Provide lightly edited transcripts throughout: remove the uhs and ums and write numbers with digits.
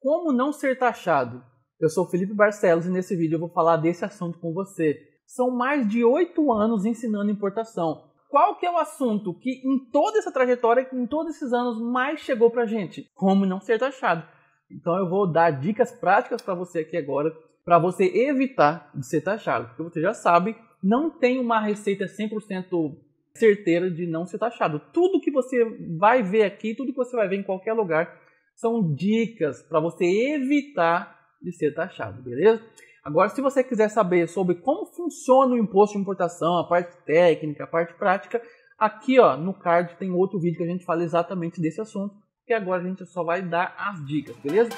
Como não ser taxado? Eu sou Felipe Barcelos e nesse vídeo eu vou falar desse assunto com você. São mais de 8 anos ensinando importação. Qual que é o assunto que em toda essa trajetória, em todos esses anos, mais chegou pra gente? Como não ser taxado. Então eu vou dar dicas práticas para você aqui agora, para você evitar de ser taxado. Porque você já sabe, não tem uma receita 100% certeira de não ser taxado. Tudo que você vai ver aqui, tudo que você vai ver em qualquer lugar, são dicas para você evitar de ser taxado, beleza? Agora, se você quiser saber sobre como funciona o imposto de importação, a parte técnica, a parte prática, aqui ó, no card tem outro vídeo que a gente fala exatamente desse assunto, que agora a gente só vai dar as dicas, beleza?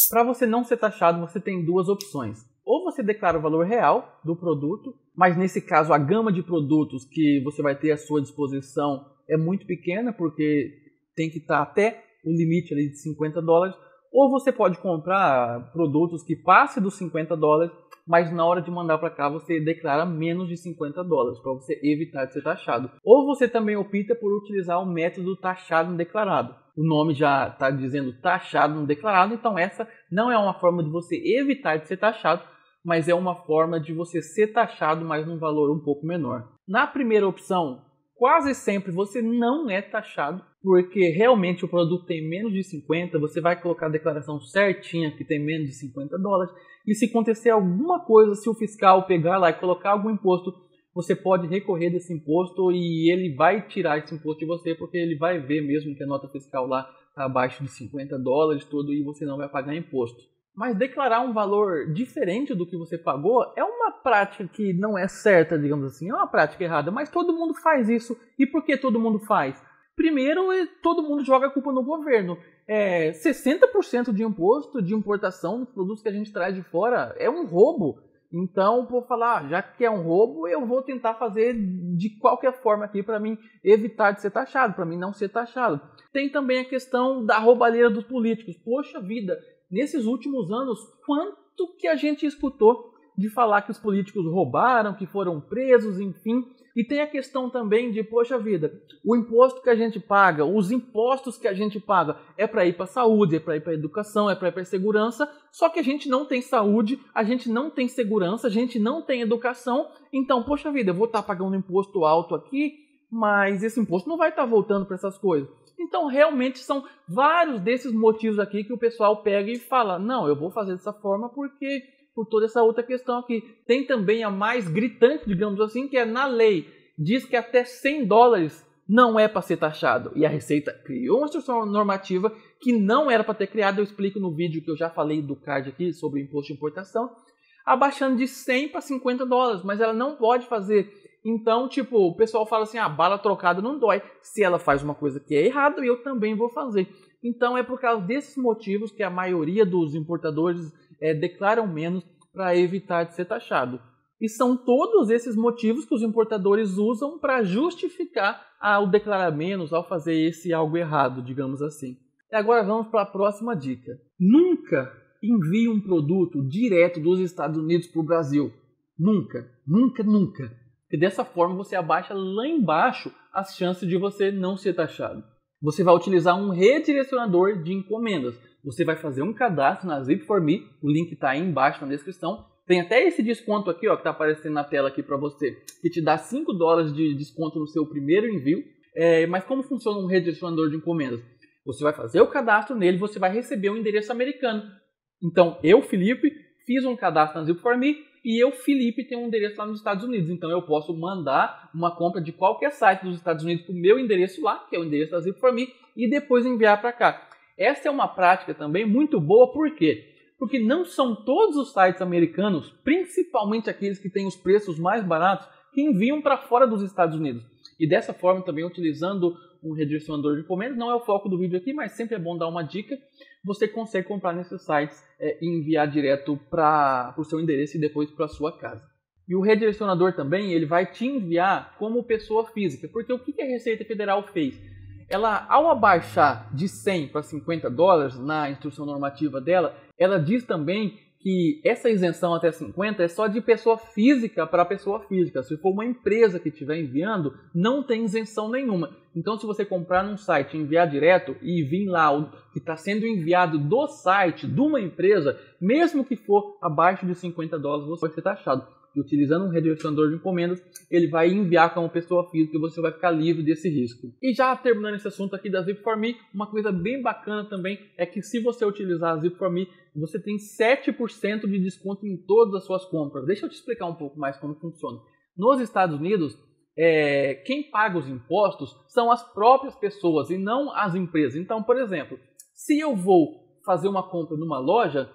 Para você não ser taxado, você tem duas opções. Ou você declara o valor real do produto, mas nesse caso a gama de produtos que você vai ter à sua disposição é muito pequena, porque tem que estar até o limite ali de $50. Ou você pode comprar produtos que passem dos $50, mas na hora de mandar para cá você declara menos de $50 para você evitar de ser taxado. Ou você também opta por utilizar o método taxado no declarado. O nome já está dizendo taxado no declarado, então essa não é uma forma de você evitar de ser taxado, mas é uma forma de você ser taxado, mas num valor um pouco menor. Na primeira opção, quase sempre você não é taxado, porque realmente o produto tem menos de 50, você vai colocar a declaração certinha que tem menos de $50, e se acontecer alguma coisa, se o fiscal pegar lá e colocar algum imposto, você pode recorrer desse imposto e ele vai tirar esse imposto de você, porque ele vai ver mesmo que a nota fiscal lá está abaixo de $50 tudo, e você não vai pagar imposto. Mas declarar um valor diferente do que você pagou é uma prática que não é certa, digamos assim, é uma prática errada, mas todo mundo faz isso. E por que todo mundo faz? Primeiro, todo mundo joga a culpa no governo. 60% de imposto de importação dos produtos que a gente traz de fora é um roubo. Então, por falar, já que é um roubo, eu vou tentar fazer de qualquer forma aqui para mim evitar de ser taxado, para mim não ser taxado. Tem também a questão da roubalheira dos políticos. Poxa vida, nesses últimos anos, quanto que a gente escutou de falar que os políticos roubaram, que foram presos, enfim. E tem a questão também de, poxa vida, o imposto que a gente paga, os impostos que a gente paga é para ir para a saúde, é para ir para a educação, é para ir para a segurança, só que a gente não tem saúde, a gente não tem segurança, a gente não tem educação. Então, poxa vida, eu vou estar pagando um imposto alto aqui, mas esse imposto não vai estar voltando para essas coisas. Então, realmente, são vários desses motivos aqui que o pessoal pega e fala, não, eu vou fazer dessa forma porque por toda essa outra questão aqui. Tem também a mais gritante, digamos assim, que é na lei. Diz que até $100 não é para ser taxado. E a Receita criou uma instrução normativa que não era para ter criado. Eu explico no vídeo que eu já falei do card aqui sobre o imposto de importação. Abaixando de $100 para $50, mas ela não pode fazer. Então, tipo, o pessoal fala assim, bala trocada não dói. Se ela faz uma coisa que é errada, eu também vou fazer. Então, é por causa desses motivos que a maioria dos importadores declaram menos para evitar de ser taxado. E são todos esses motivos que os importadores usam para justificar ao declarar menos, ao fazer esse algo errado, digamos assim. E agora vamos para a próxima dica. Nunca envie um produto direto dos Estados Unidos para o Brasil. Nunca, nunca, nunca. Porque dessa forma você abaixa lá embaixo as chances de você não ser taxado. Você vai utilizar um redirecionador de encomendas. Você vai fazer um cadastro na Zip4Me, o link está aí embaixo na descrição. Tem até esse desconto aqui, ó, que está aparecendo na tela aqui para você, que te dá $5 de desconto no seu primeiro envio. Mas como funciona um redirecionador de encomendas? Você vai fazer o cadastro nele, você vai receber um endereço americano. Então, eu, Felipe, fiz um cadastro na Zip4Me e eu, Felipe, tenho um endereço lá nos Estados Unidos. Então, eu posso mandar uma compra de qualquer site dos Estados Unidos para o meu endereço lá, que é o endereço da Zip4Me, e depois enviar para cá. Essa é uma prática também muito boa, por quê? Porque não são todos os sites americanos, principalmente aqueles que têm os preços mais baratos, que enviam para fora dos Estados Unidos. E dessa forma também, utilizando um redirecionador de encomendas, não é o foco do vídeo aqui, mas sempre é bom dar uma dica, você consegue comprar nesses sites e enviar direto para o seu endereço e depois para a sua casa. E o redirecionador também, ele vai te enviar como pessoa física, porque o que a Receita Federal fez? Ela, ao abaixar de $100 para $50 na instrução normativa dela, ela diz também que essa isenção até 50 é só de pessoa física para pessoa física. Se for uma empresa que estiver enviando, não tem isenção nenhuma. Então, se você comprar num site e enviar direto e vir lá o que está sendo enviado do site de uma empresa, mesmo que for abaixo de $50, você vai ser taxado. E utilizando um redirecionador de encomendas, ele vai enviar como pessoa física e você vai ficar livre desse risco. E já terminando esse assunto aqui da Zip4Me, uma coisa bem bacana também é que se você utilizar a Zip4Me, você tem 7% de desconto em todas as suas compras. Deixa eu te explicar um pouco mais como funciona. Nos Estados Unidos, quem paga os impostos são as próprias pessoas e não as empresas. Então, por exemplo, se eu vou fazer uma compra numa loja,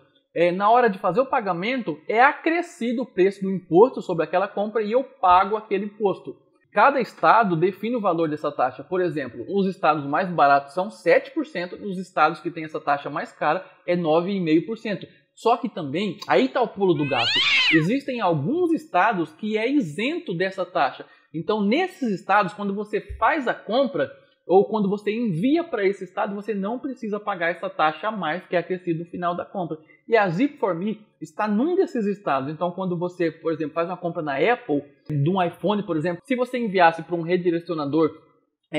na hora de fazer o pagamento, é acrescido o preço do imposto sobre aquela compra e eu pago aquele imposto. Cada estado define o valor dessa taxa. Por exemplo, os estados mais baratos são 7%, os estados que têm essa taxa mais cara é 9,5%. Só que também, aí está o pulo do gato, existem alguns estados que é isento dessa taxa. Então, nesses estados, quando você faz a compra, ou quando você envia para esse estado, você não precisa pagar essa taxa a mais que é acrescido no final da compra. E a Zip4Me está num desses estados. Então, quando você, por exemplo, faz uma compra na Apple, de um iPhone, por exemplo, se você enviasse para um redirecionador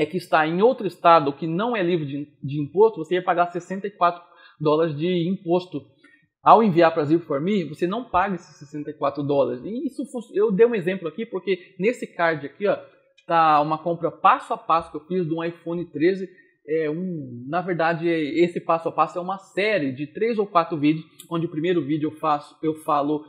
que está em outro estado que não é livre de imposto, você ia pagar $64 de imposto. Ao enviar para a Zip4Me, você não paga esses $64. E isso, eu dei um exemplo aqui, porque nesse card aqui, ó, tá uma compra passo a passo que eu fiz de um iPhone 13. Na verdade, esse passo a passo é uma série de 3 ou 4 vídeos, onde o primeiro vídeo eu falo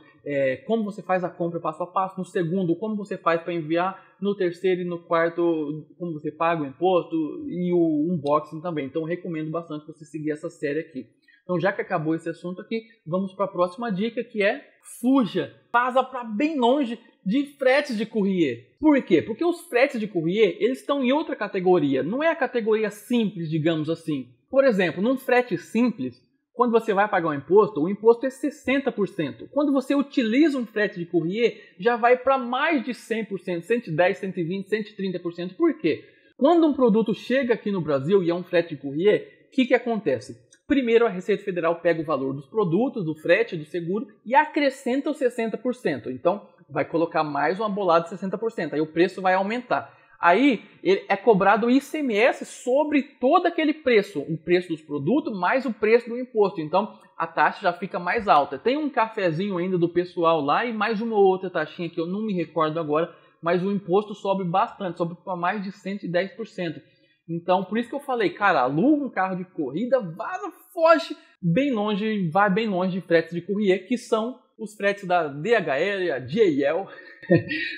como você faz a compra passo a passo, no segundo, como você faz para enviar, no terceiro e no quarto, como você paga o imposto e o unboxing também. Então, eu recomendo bastante você seguir essa série aqui. Então, já que acabou esse assunto aqui, vamos para a próxima dica, que é fuja, vaza para bem longe de fretes de courrier. Por quê? Porque os fretes de courrier, eles estão em outra categoria, não é a categoria simples, digamos assim. Por exemplo, num frete simples, quando você vai pagar o imposto é 60%. Quando você utiliza um frete de courrier, já vai para mais de 100%, 110%, 120%, 130%. Por quê? Quando um produto chega aqui no Brasil e é um frete de courrier, o que acontece? Primeiro, a Receita Federal pega o valor dos produtos, do frete, do seguro e acrescenta os 60%. Então, vai colocar mais uma bolada de 60%. Aí o preço vai aumentar. Aí, é cobrado o ICMS sobre todo aquele preço. O preço dos produtos mais o preço do imposto. Então, a taxa já fica mais alta. Tem um cafezinho ainda do pessoal lá e mais uma outra taxinha que eu não me recordo agora, mas o imposto sobe bastante, sobe para mais de 110%. Então, por isso que eu falei, cara, aluga um carro de corrida, vaza, foge bem longe, vai bem longe de fretes de courrier, que são os fretes da DHL, a DHL,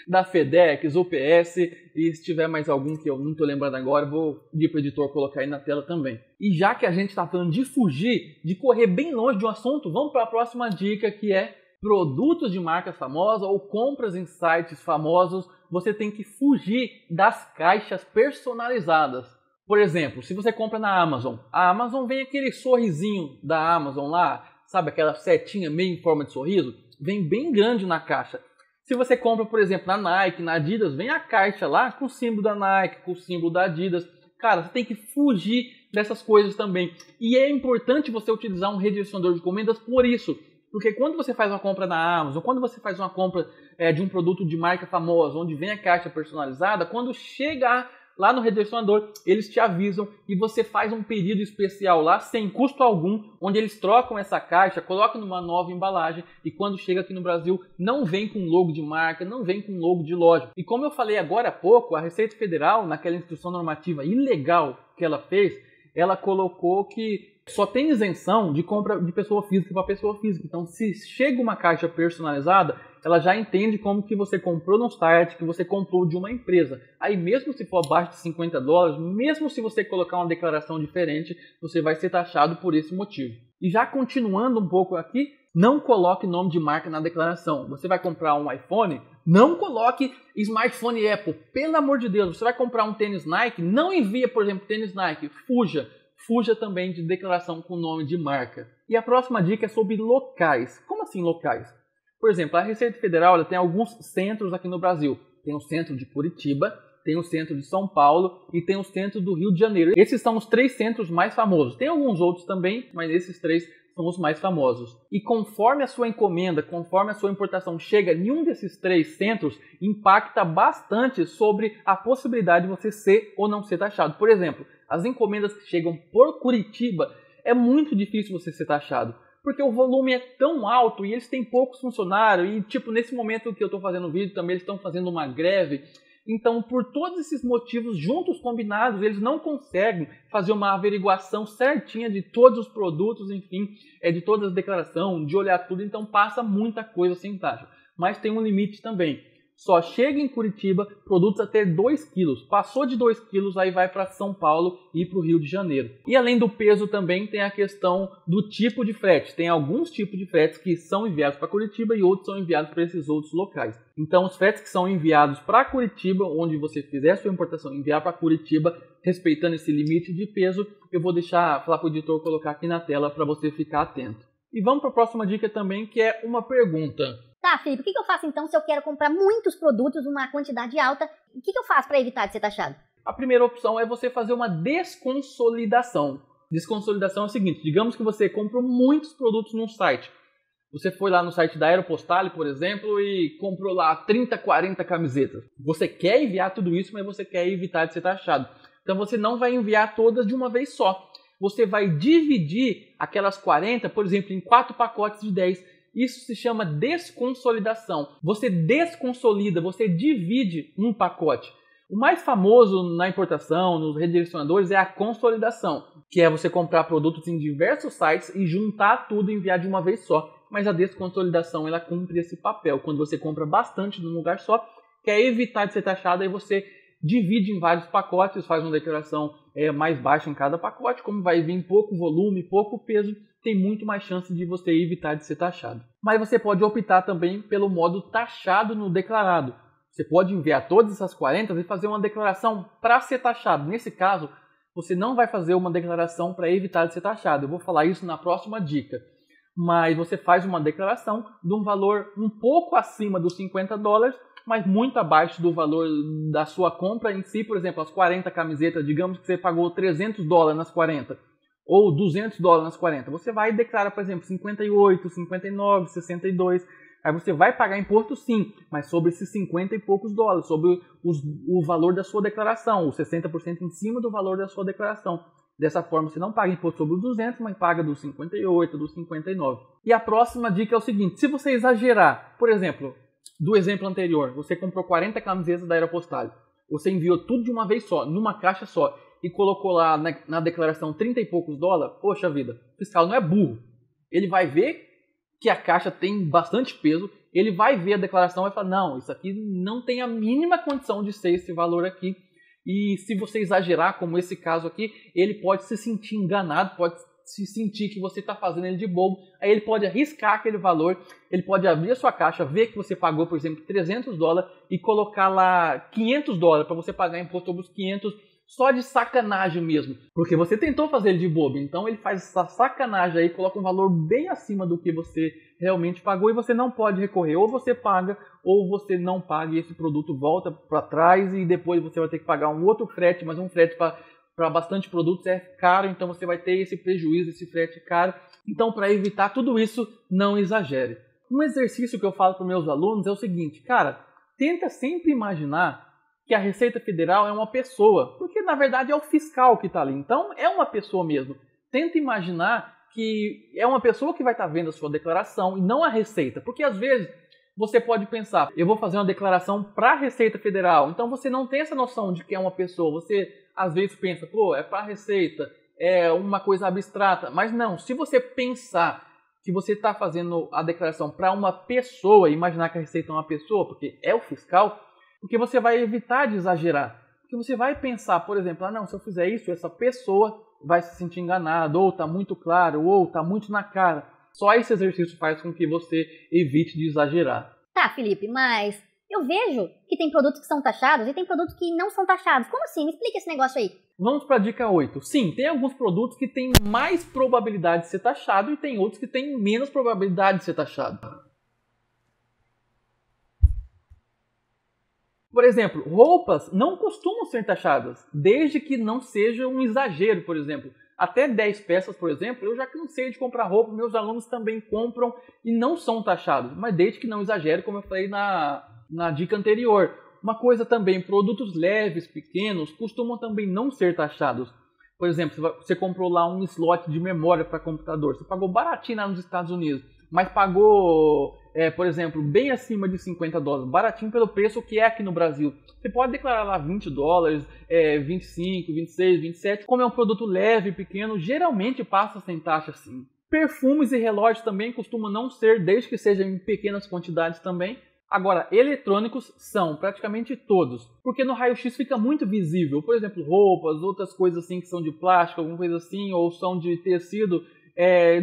da FedEx, UPS, e se tiver mais algum que eu não estou lembrando agora, vou pedir para o editor colocar aí na tela também. E já que a gente está falando de fugir, de correr bem longe de um assunto, vamos para a próxima dica, que é produtos de marca famosa ou compras em sites famosos. Você tem que fugir das caixas personalizadas. Por exemplo, se você compra na Amazon, a Amazon vem aquele sorrisinho da Amazon lá, sabe, aquela setinha meio em forma de sorriso, vem bem grande na caixa. Se você compra, por exemplo, na Nike, na Adidas, vem a caixa lá com o símbolo da Nike, com o símbolo da Adidas. Cara, você tem que fugir dessas coisas também. E é importante você utilizar um redirecionador de encomendas por isso. Porque quando você faz uma compra na Amazon, quando você faz uma compra de um produto de marca famosa, onde vem a caixa personalizada, quando chega lá no redirecionador, eles te avisam e você faz um pedido especial lá, sem custo algum, onde eles trocam essa caixa, colocam numa nova embalagem e quando chega aqui no Brasil, não vem com logo de marca, não vem com logo de loja. E como eu falei agora há pouco, a Receita Federal, naquela instrução normativa ilegal que ela fez, ela colocou que só tem isenção de compra de pessoa física para pessoa física. Então, se chega uma caixa personalizada, ela já entende como que você comprou no site, que você comprou de uma empresa. Aí, mesmo se for abaixo de $50, mesmo se você colocar uma declaração diferente, você vai ser taxado por esse motivo. E já continuando um pouco aqui, não coloque nome de marca na declaração. Você vai comprar um iPhone, não coloque smartphone Apple. Pelo amor de Deus, você vai comprar um tênis Nike, não envia, por exemplo, tênis Nike. Fuja também de declaração com nome de marca. E a próxima dica é sobre locais. Como assim locais? Por exemplo, a Receita Federal ela tem alguns centros aqui no Brasil. Tem o centro de Curitiba, tem o centro de São Paulo e tem o centro do Rio de Janeiro. Esses são os 3 centros mais famosos. Tem alguns outros também, mas esses 3 são os mais famosos. E conforme a sua encomenda, conforme a sua importação chega em um desses 3 centros, impacta bastante sobre a possibilidade de você ser ou não ser taxado. Por exemplo, as encomendas que chegam por Curitiba, é muito difícil você ser taxado, porque o volume é tão alto e eles têm poucos funcionários e, tipo, nesse momento que eu estou fazendo o vídeo também eles estão fazendo uma greve. Então, por todos esses motivos juntos combinados, eles não conseguem fazer uma averiguação certinha de todos os produtos, enfim, de todas as declarações, de olhar tudo, então passa muita coisa sem taxa. Mas tem um limite também. Só chega em Curitiba produtos até 2 quilos. Passou de 2 quilos, aí vai para São Paulo e para o Rio de Janeiro. E além do peso também tem a questão do tipo de frete. Tem alguns tipos de fretes que são enviados para Curitiba e outros são enviados para esses outros locais. Então os fretes que são enviados para Curitiba, onde você fizer a sua importação, enviar para Curitiba, respeitando esse limite de peso, eu vou falar para o editor colocar aqui na tela para você ficar atento. E vamos para a próxima dica também, que é uma pergunta. Tá, Felipe, o que eu faço então se eu quero comprar muitos produtos, uma quantidade alta? O que eu faço para evitar de ser taxado? A primeira opção é você fazer uma desconsolidação. Desconsolidação é o seguinte, digamos que você comprou muitos produtos num site. Você foi lá no site da Aeropostale, por exemplo, e comprou lá 30, 40 camisetas. Você quer enviar tudo isso, mas você quer evitar de ser taxado. Então você não vai enviar todas de uma vez só. Você vai dividir aquelas 40, por exemplo, em 4 pacotes de 10. Isso se chama desconsolidação. Você desconsolida, você divide um pacote. O mais famoso na importação, nos redirecionadores, é a consolidação, que é você comprar produtos em diversos sites e juntar tudo e enviar de uma vez só. Mas a desconsolidação, ela cumpre esse papel. Quando você compra bastante num lugar só, quer evitar de ser taxado, aí você divide em vários pacotes, faz uma declaração mais baixa em cada pacote. Como vai vir pouco volume, pouco peso, tem muito mais chance de você evitar de ser taxado. Mas você pode optar também pelo modo taxado no declarado. Você pode enviar todas essas 40 e fazer uma declaração para ser taxado. Nesse caso, você não vai fazer uma declaração para evitar de ser taxado. Eu vou falar isso na próxima dica. Mas você faz uma declaração de um valor um pouco acima dos $50, mas muito abaixo do valor da sua compra em si. Por exemplo, as 40 camisetas, digamos que você pagou $300 nas 40. Ou $200 nas 40. Você vai e declara, por exemplo, 58, 59, 62. Aí você vai pagar imposto sim, mas sobre esses 50 e poucos dólares, sobre o valor da sua declaração, os 60% em cima do valor da sua declaração. Dessa forma você não paga imposto sobre os 200, mas paga dos 58, dos 59. E a próxima dica é o seguinte, se você exagerar, por exemplo, do exemplo anterior, você comprou 40 camisetas da Aeropostale, você enviou tudo de uma vez só, numa caixa só, e colocou lá na declaração 30 e poucos dólares, poxa vida, o fiscal não é burro. Ele vai ver que a caixa tem bastante peso, ele vai ver a declaração e vai falar, não, isso aqui não tem a mínima condição de ser esse valor aqui. E se você exagerar, como esse caso aqui, ele pode se sentir enganado, pode se sentir que você está fazendo ele de bobo. Aí ele pode arriscar aquele valor, ele pode abrir a sua caixa, ver que você pagou, por exemplo, $300 e colocar lá $500 para você pagar imposto sobre os 500 só de sacanagem mesmo. Porque você tentou fazer ele de bobo, então ele faz essa sacanagem aí, coloca um valor bem acima do que você realmente pagou e você não pode recorrer. Ou você paga, ou você não paga e esse produto volta para trás e depois você vai ter que pagar um outro frete, mas um frete para bastante produtos é caro, então você vai ter esse prejuízo, esse frete caro. Então, para evitar tudo isso, não exagere. Um exercício que eu falo para os meus alunos é o seguinte, cara, tenta sempre imaginar que a Receita Federal é uma pessoa, porque na verdade é o fiscal que está ali, então é uma pessoa mesmo. Tenta imaginar que é uma pessoa que vai estar vendo a sua declaração e não a Receita, porque às vezes você pode pensar, eu vou fazer uma declaração para a Receita Federal, então você não tem essa noção de que é uma pessoa, você às vezes pensa, pô, é para a Receita, é uma coisa abstrata, mas não, se você pensar que você está fazendo a declaração para uma pessoa, imaginar que a Receita é uma pessoa, porque é o fiscal, porque você vai evitar de exagerar. Porque você vai pensar, por exemplo, não, se eu fizer isso, essa pessoa vai se sentir enganada, ou está muito claro, ou está muito na cara. Só esse exercício faz com que você evite de exagerar. Tá, Felipe, mas eu vejo que tem produtos que são taxados e tem produtos que não são taxados. Como assim? Me explica esse negócio aí. Vamos para a dica 8. Sim, tem alguns produtos que têm mais probabilidade de ser taxado e tem outros que têm menos probabilidade de ser taxado. Por exemplo, roupas não costumam ser taxadas, desde que não seja um exagero, por exemplo. Até 10 peças, por exemplo, eu já cansei de comprar roupa, meus alunos também compram e não são taxados, mas desde que não exagere, como eu falei na dica anterior. Uma coisa também, produtos leves, pequenos, costumam também não ser taxados. Por exemplo, você comprou lá um slot de memória para computador, você pagou baratinho lá nos Estados Unidos, mas pagou, por exemplo, bem acima de $50, baratinho pelo preço que é aqui no Brasil. Você pode declarar lá $20, 25, 26, 27. Como é um produto leve, pequeno, geralmente passa sem taxa sim. Perfumes e relógios também costumam não ser, desde que sejam em pequenas quantidades também. Agora, eletrônicos são praticamente todos, porque no raio-x fica muito visível. Por exemplo, roupas, outras coisas assim que são de plástico, alguma coisa assim, ou são de tecido.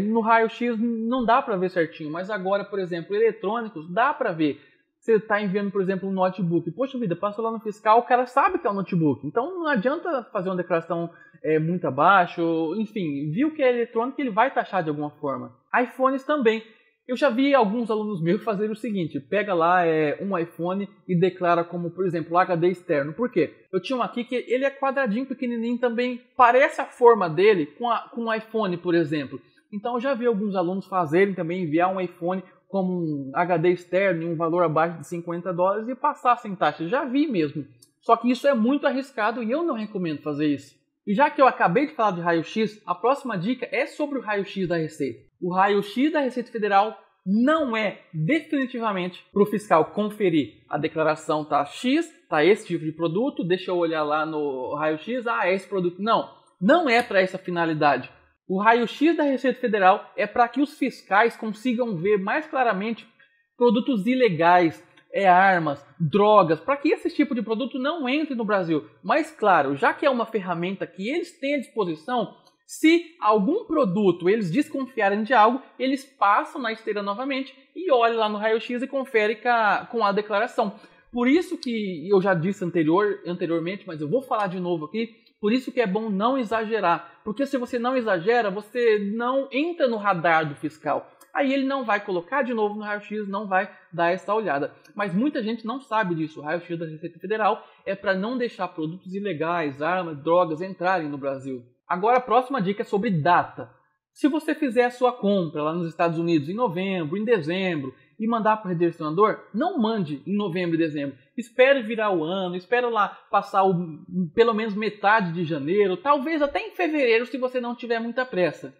No raio-x não dá para ver certinho, mas agora, por exemplo, eletrônicos dá para ver. Você está enviando, por exemplo, um notebook. Poxa vida, passou lá no fiscal, o cara sabe que é um notebook. Então não adianta fazer uma declaração muito abaixo. Enfim, viu que é eletrônico, ele vai taxar de alguma forma. iPhones também. Eu já vi alguns alunos meus fazerem o seguinte, pega lá um iPhone e declara como, por exemplo, HD externo. Por quê? Eu tinha um aqui que ele é quadradinho, pequenininho também, parece a forma dele com um iPhone, por exemplo. Então eu já vi alguns alunos fazerem também, enviar um iPhone como um HD externo em um valor abaixo de $50 e passar sem taxa. Já vi mesmo. Só que isso é muito arriscado e eu não recomendo fazer isso. E já que eu acabei de falar de raio-x, a próxima dica é sobre o raio-x da Receita. O raio-x da Receita Federal não é definitivamente para o fiscal conferir a declaração tá X, tá esse tipo de produto, deixa eu olhar lá no raio-x, é esse produto. Não é para essa finalidade. O raio-x da Receita Federal é para que os fiscais consigam ver mais claramente produtos ilegais, armas, drogas, para que esse tipo de produto não entre no Brasil. Mas claro, já que é uma ferramenta que eles têm à disposição, se algum produto eles desconfiarem de algo, eles passam na esteira novamente e olham lá no raio-x e conferem com a declaração. Por isso que eu já disse anteriormente, mas eu vou falar de novo aqui, por isso que é bom não exagerar. Porque se você não exagera, você não entra no radar do fiscal. Aí ele não vai colocar de novo no raio-x, não vai dar essa olhada. Mas muita gente não sabe disso. O raio-x da Receita Federal é para não deixar produtos ilegais, armas, drogas entrarem no Brasil. Agora a próxima dica é sobre data. Se você fizer a sua compra lá nos Estados Unidos em novembro, em dezembro e mandar para o redirecionador, não mande em novembro e dezembro. Espere virar o ano, espere lá passar pelo menos metade de janeiro, talvez até em fevereiro se você não tiver muita pressa.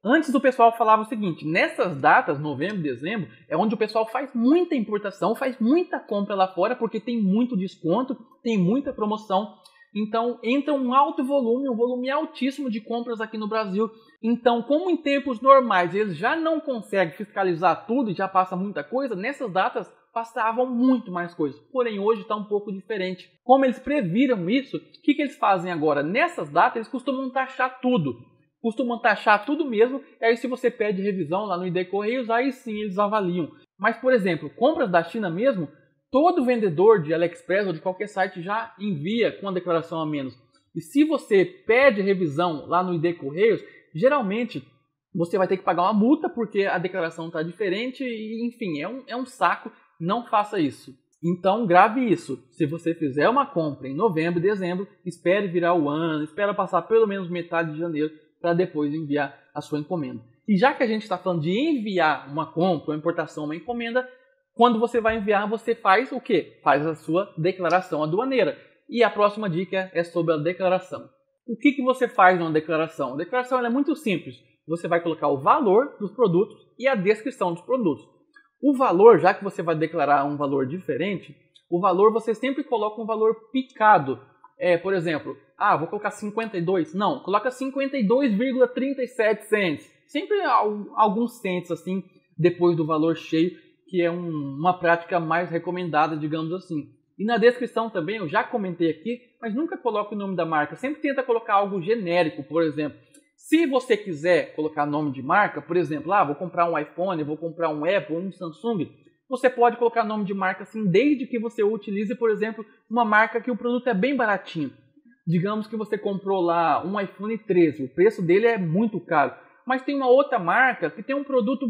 Antes o pessoal falava o seguinte, nessas datas, novembro e dezembro, é onde o pessoal faz muita importação, faz muita compra lá fora porque tem muito desconto, tem muita promoção. Então entra um alto volume, um volume altíssimo de compras aqui no Brasil. Então, como em tempos normais eles já não conseguem fiscalizar tudo e já passa muita coisa, nessas datas passavam muito mais coisas. Porém, hoje está um pouco diferente. Como eles previram isso, o que eles fazem agora? Nessas datas eles costumam taxar tudo. Costumam taxar tudo mesmo, e aí se você pede revisão lá no ID Correios, aí sim eles avaliam. Mas, por exemplo, compras da China mesmo, todo vendedor de AliExpress ou de qualquer site já envia com a declaração a menos. E se você pede revisão lá no ID Correios, geralmente você vai ter que pagar uma multa porque a declaração está diferente e, enfim, é um saco. Não faça isso. Então, grave isso. Se você fizer uma compra em novembro, dezembro, espere virar o ano, espere passar pelo menos metade de janeiro para depois enviar a sua encomenda. E já que a gente está falando de enviar uma compra, uma importação, uma encomenda, quando você vai enviar, você faz o quê? Faz a sua declaração aduaneira. E a próxima dica é sobre a declaração. O que você faz numa declaração? A declaração é muito simples. Você vai colocar o valor dos produtos e a descrição dos produtos. O valor, já que você vai declarar um valor diferente, o valor você sempre coloca um valor picado. Por exemplo, vou colocar 52. Não, coloca 52,37 cents. Sempre alguns cents assim, depois do valor cheio, que é uma prática mais recomendada, digamos assim. E na descrição também, eu já comentei aqui, mas nunca coloque o nome da marca. Sempre tenta colocar algo genérico, por exemplo. Se você quiser colocar nome de marca, por exemplo, vou comprar um iPhone, vou comprar um Apple, um Samsung, você pode colocar nome de marca assim, desde que você utilize, por exemplo, uma marca que o produto é bem baratinho. Digamos que você comprou lá um iPhone 13, o preço dele é muito caro. Mas tem uma outra marca que tem um produto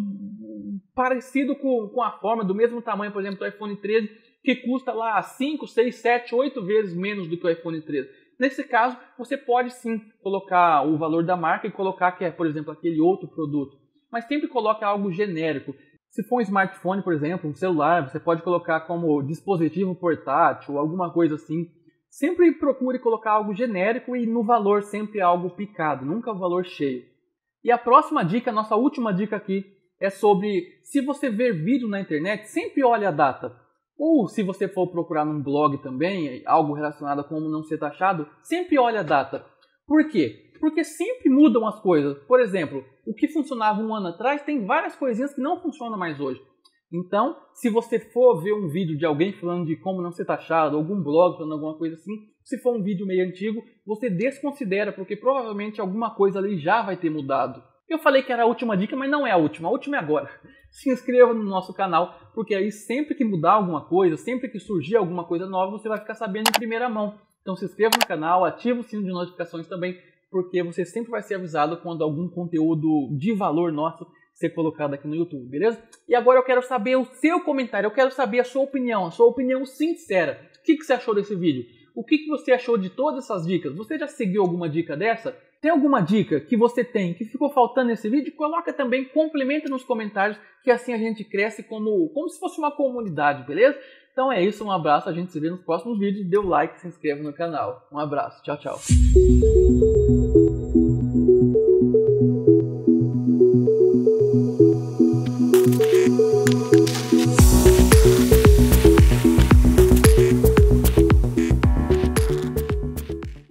parecido com a forma, do mesmo tamanho, por exemplo, do iPhone 13, que custa lá 5, 6, 7, 8 vezes menos do que o iPhone 13. Nesse caso, você pode sim colocar o valor da marca e colocar que é, por exemplo, aquele outro produto. Mas sempre coloque algo genérico. Se for um smartphone, por exemplo, um celular, você pode colocar como dispositivo portátil, alguma coisa assim. Sempre procure colocar algo genérico e no valor sempre algo picado, nunca o valor cheio. E a próxima dica, a nossa última dica aqui, é sobre se você ver vídeo na internet, sempre olhe a data. Ou se você for procurar num blog também, algo relacionado a como não ser taxado, sempre olhe a data. Por quê? Porque sempre mudam as coisas. Por exemplo, o que funcionava um ano atrás tem várias coisinhas que não funcionam mais hoje. Então, se você for ver um vídeo de alguém falando de como não ser taxado, algum blog falando alguma coisa assim, se for um vídeo meio antigo, você desconsidera, porque provavelmente alguma coisa ali já vai ter mudado. Eu falei que era a última dica, mas não é a última é agora. Se inscreva no nosso canal, porque aí sempre que mudar alguma coisa, sempre que surgir alguma coisa nova, você vai ficar sabendo em primeira mão. Então se inscreva no canal, ative o sino de notificações também, porque você sempre vai ser avisado quando algum conteúdo de valor nosso ser colocado aqui no YouTube, beleza? E agora eu quero saber o seu comentário, eu quero saber a sua opinião sincera. O que você achou desse vídeo? O que você achou de todas essas dicas? Você já seguiu alguma dica dessa? Tem alguma dica que você tem que ficou faltando nesse vídeo? Coloca também, complementa nos comentários, que assim a gente cresce como se fosse uma comunidade, beleza? Então é isso, um abraço, a gente se vê nos próximos vídeos. Dê o like, se inscreva no canal. Um abraço, tchau, tchau.